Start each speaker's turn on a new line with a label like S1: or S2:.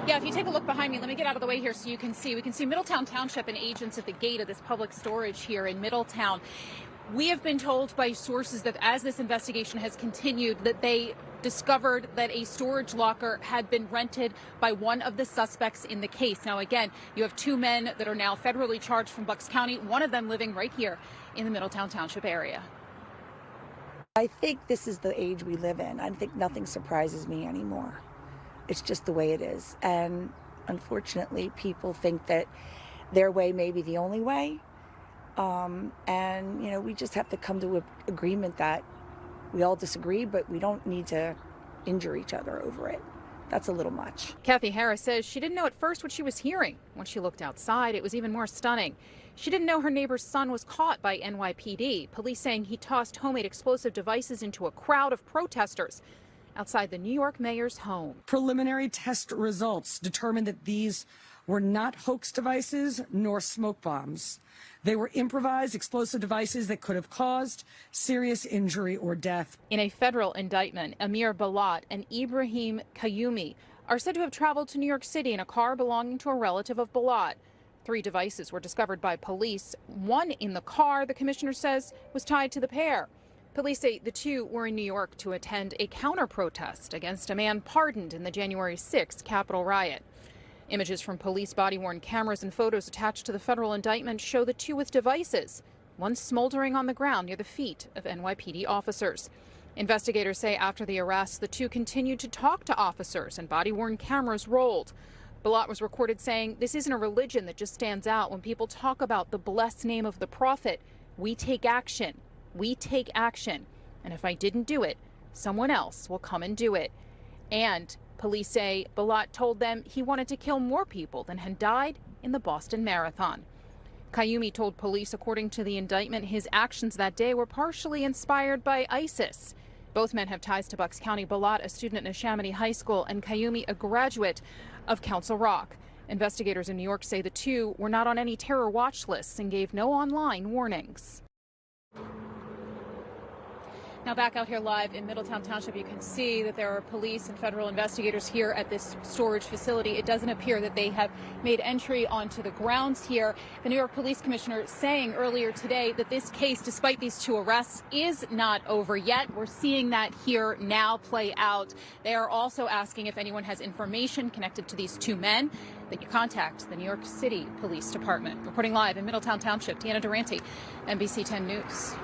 S1: Yeah, if you take a look behind me, let me get out of the way here so you can see. We can see Middletown Township and agents at the gate of this public storage here in Middletown. We have been told by sources that as this investigation has continued, that they discovered that a storage locker had been rented by one of the suspects in the case. Now, again, you have two men that are now federally charged from Bucks County, one of them living right here in the Middletown Township area.
S2: I think this is the age we live in. I think nothing surprises me anymore. It's just the way it is. And unfortunately, people think that their way may be the only way. And, we just have to come to an agreement that we all disagree, but we don't need to injure each other over it. That's a little much.
S1: Kathy Harris says she didn't know at first what she was hearing. When she looked outside, it was even more stunning. She didn't know her neighbor's son was caught by NYPD. Police saying he tossed homemade explosive devices into a crowd of protesters outside the New York mayor's home.
S3: Preliminary test results determined that these were not hoax devices nor smoke bombs. They were improvised explosive devices that could have caused serious injury or death.
S1: In a federal indictment, Amir Balat and Ibrahim Kayumi are said to have traveled to New York City in a car belonging to a relative of Balat. 3 devices were discovered by police. One in the car, the commissioner says, was tied to the pair. Police say the 2 were in New York to attend a counter-protest against a man pardoned in the January 6th Capitol riot. Images from police body-worn cameras and photos attached to the federal indictment show the 2 with devices, one smoldering on the ground near the feet of NYPD officers. Investigators say after the arrest, the 2 continued to talk to officers and body-worn cameras rolled. Balat was recorded saying, "This isn't a religion that just stands out when people talk about the blessed name of the prophet. We take action. We take action. And if I didn't do it, someone else will come and do it." And police say Balat told them he wanted to kill more people than had died in the Boston Marathon. Kayumi told police, according to the indictment, his actions that day were partially inspired by ISIS. Both men have ties to Bucks County. Balat, a student at Neshaminy High School, and Kayumi, a graduate of Council Rock. Investigators in New York say the 2 were not on any terror watch lists and gave no online warnings. Now back out here live in Middletown Township, you can see that there are police and federal investigators here at this storage facility. It doesn't appear that they have made entry onto the grounds here. The New York Police Commissioner saying earlier today that this case, despite these 2 arrests, is not over yet. We're seeing that here now play out. They are also asking if anyone has information connected to these 2 men, that you contact the New York City Police Department. Reporting live in Middletown Township, Deanna Durante, NBC 10 News.